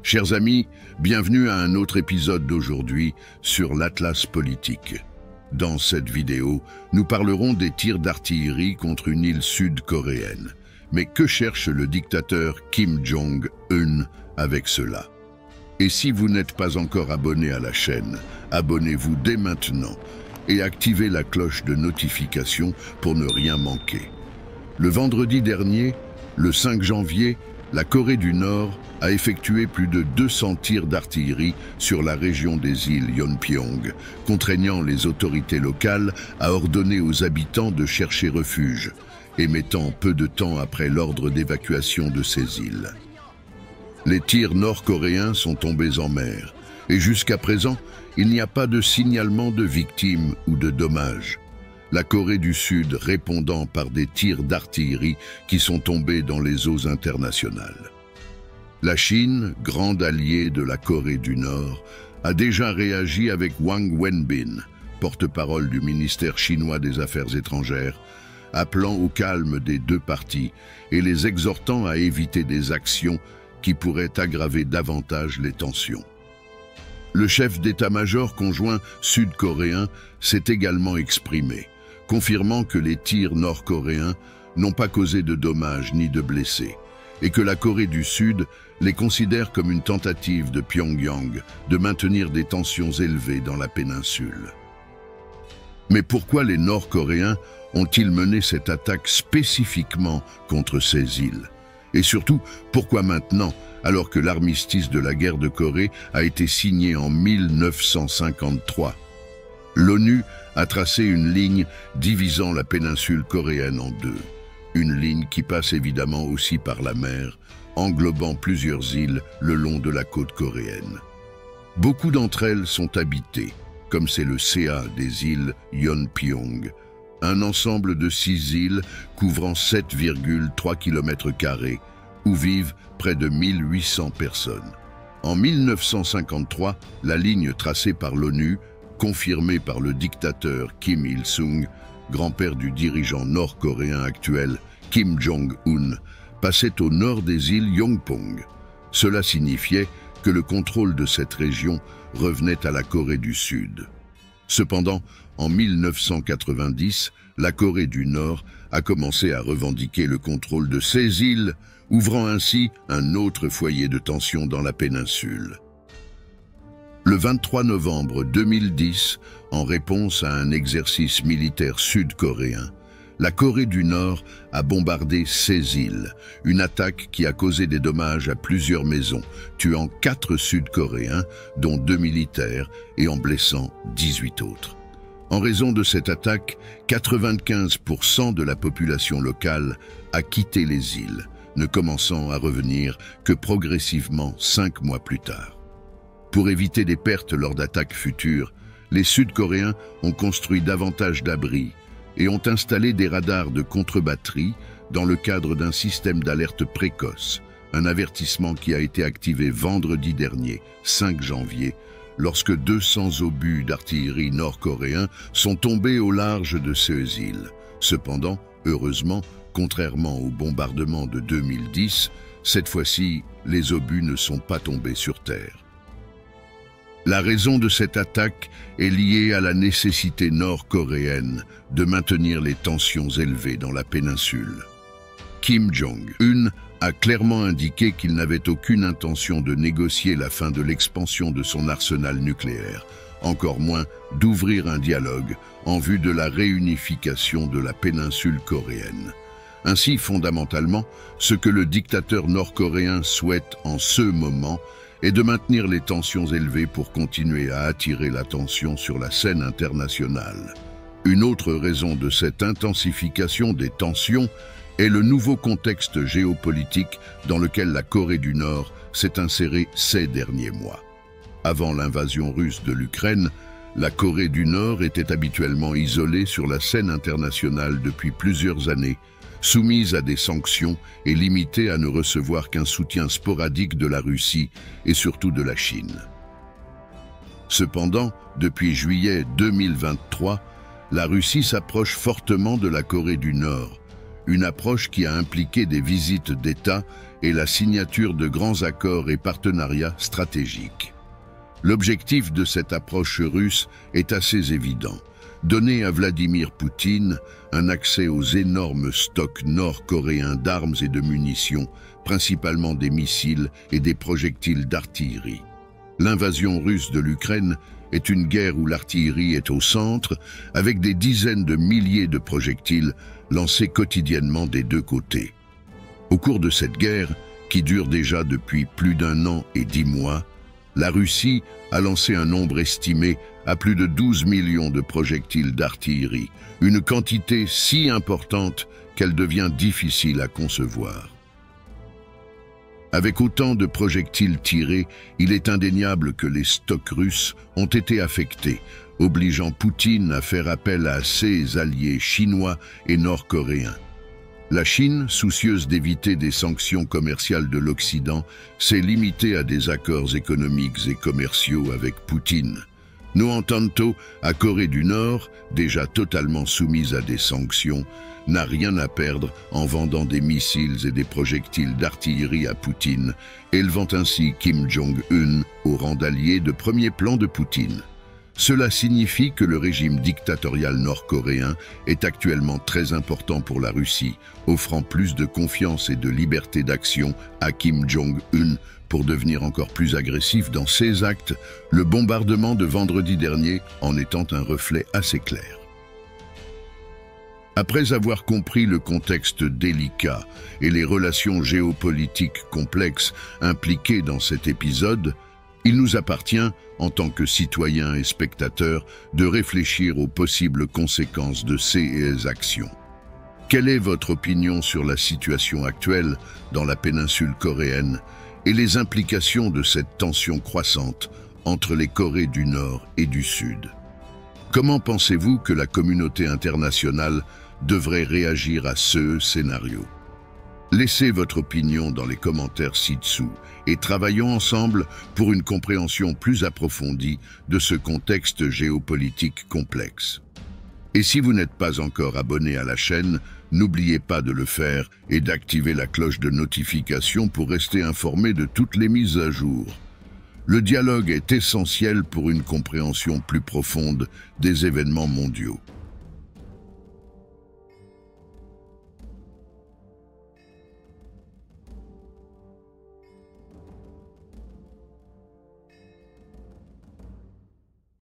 Chers amis, bienvenue à un autre épisode d'aujourd'hui sur l'Atlas politique. Dans cette vidéo, nous parlerons des tirs d'artillerie contre une île sud-coréenne. Mais que cherche le dictateur Kim Jong-un avec cela? Et si vous n'êtes pas encore abonné à la chaîne, abonnez-vous dès maintenant et activez la cloche de notification pour ne rien manquer. Le vendredi dernier, le 5 janvier, la Corée du Nord a effectué plus de 200 tirs d'artillerie sur la région des îles Yeonpyeong, contraignant les autorités locales à ordonner aux habitants de chercher refuge, émettant peu de temps après l'ordre d'évacuation de ces îles. Les tirs nord-coréens sont tombés en mer, et jusqu'à présent, il n'y a pas de signalement de victimes ou de dommages. La Corée du Sud répondant par des tirs d'artillerie qui sont tombés dans les eaux internationales. La Chine, grande alliée de la Corée du Nord, a déjà réagi avec Wang Wenbin, porte-parole du ministère chinois des Affaires étrangères, appelant au calme des deux parties et les exhortant à éviter des actions qui pourraient aggraver davantage les tensions. Le chef d'état-major conjoint sud-coréen s'est également exprimé, confirmant que les tirs nord-coréens n'ont pas causé de dommages ni de blessés, et que la Corée du Sud les considère comme une tentative de Pyongyang de maintenir des tensions élevées dans la péninsule. Mais pourquoi les Nord-Coréens ont-ils mené cette attaque spécifiquement contre ces îles? Et surtout, pourquoi maintenant, alors que l'armistice de la guerre de Corée a été signé en 1953? L'ONU a tracé une ligne divisant la péninsule coréenne en deux. Une ligne qui passe évidemment aussi par la mer, englobant plusieurs îles le long de la côte coréenne. Beaucoup d'entre elles sont habitées, comme c'est le CA des îles Yeonpyeong, un ensemble de 6 îles couvrant 7,3 km², où vivent près de 1800 personnes. En 1953, la ligne tracée par l'ONU, confirmée par le dictateur Kim Il-sung, grand-père du dirigeant nord-coréen actuel Kim Jong-un, passait au nord des îles Yongpong. Cela signifiait que le contrôle de cette région revenait à la Corée du Sud. Cependant, en 1990, la Corée du Nord a commencé à revendiquer le contrôle de ces îles, ouvrant ainsi un autre foyer de tension dans la péninsule. Le 23 novembre 2010, en réponse à un exercice militaire sud-coréen, la Corée du Nord a bombardé ces îles, une attaque qui a causé des dommages à plusieurs maisons, tuant 4 Sud-Coréens, dont 2 militaires, et en blessant 18 autres. En raison de cette attaque, 95% de la population locale a quitté les îles, ne commençant à revenir que progressivement 5 mois plus tard. Pour éviter des pertes lors d'attaques futures, les Sud-Coréens ont construit davantage d'abris et ont installé des radars de contre-batterie dans le cadre d'un système d'alerte précoce, un avertissement qui a été activé vendredi dernier, 5 janvier, lorsque 200 obus d'artillerie nord-coréens sont tombés au large de ces îles. Cependant, heureusement, contrairement au bombardement de 2010, cette fois-ci, les obus ne sont pas tombés sur terre. La raison de cette attaque est liée à la nécessité nord-coréenne de maintenir les tensions élevées dans la péninsule. Kim Jong-un a clairement indiqué qu'il n'avait aucune intention de négocier la fin de l'expansion de son arsenal nucléaire, encore moins d'ouvrir un dialogue en vue de la réunification de la péninsule coréenne. Ainsi, fondamentalement, ce que le dictateur nord-coréen souhaite en ce moment est de maintenir les tensions élevées pour continuer à attirer l'attention sur la scène internationale. Une autre raison de cette intensification des tensions est le nouveau contexte géopolitique dans lequel la Corée du Nord s'est insérée ces derniers mois. Avant l'invasion russe de l'Ukraine, la Corée du Nord était habituellement isolée sur la scène internationale depuis plusieurs années, soumise à des sanctions et limitée à ne recevoir qu'un soutien sporadique de la Russie et surtout de la Chine. Cependant, depuis juillet 2023, la Russie s'approche fortement de la Corée du Nord, une approche qui a impliqué des visites d'État et la signature de grands accords et partenariats stratégiques. L'objectif de cette approche russe est assez évident: donner à Vladimir Poutine un accès aux énormes stocks nord-coréens d'armes et de munitions, principalement des missiles et des projectiles d'artillerie. L'invasion russe de l'Ukraine est une guerre où l'artillerie est au centre, avec des dizaines de milliers de projectiles lancés quotidiennement des deux côtés. Au cours de cette guerre, qui dure déjà depuis plus d'1 an et 10 mois, la Russie a lancé un nombre estimé à plus de 12 millions de projectiles d'artillerie, une quantité si importante qu'elle devient difficile à concevoir. Avec autant de projectiles tirés, il est indéniable que les stocks russes ont été affectés, obligeant Poutine à faire appel à ses alliés chinois et nord-coréens. La Chine, soucieuse d'éviter des sanctions commerciales de l'Occident, s'est limitée à des accords économiques et commerciaux avec Poutine. No Entente à Corée du Nord, déjà totalement soumise à des sanctions, n'a rien à perdre en vendant des missiles et des projectiles d'artillerie à Poutine, élevant ainsi Kim Jong-un au rang d'allié de premier plan de Poutine. Cela signifie que le régime dictatorial nord-coréen est actuellement très important pour la Russie, offrant plus de confiance et de liberté d'action à Kim Jong-un pour devenir encore plus agressif dans ses actes, le bombardement de vendredi dernier en étant un reflet assez clair. Après avoir compris le contexte délicat et les relations géopolitiques complexes impliquées dans cet épisode, il nous appartient, en tant que citoyens et spectateurs, de réfléchir aux possibles conséquences de ces actions. Quelle est votre opinion sur la situation actuelle dans la péninsule coréenne et les implications de cette tension croissante entre les Corées du Nord et du Sud? Comment pensez-vous que la communauté internationale devrait réagir à ce scénario? Laissez votre opinion dans les commentaires ci-dessous et travaillons ensemble pour une compréhension plus approfondie de ce contexte géopolitique complexe. Et si vous n'êtes pas encore abonné à la chaîne, n'oubliez pas de le faire et d'activer la cloche de notification pour rester informé de toutes les mises à jour. Le dialogue est essentiel pour une compréhension plus profonde des événements mondiaux.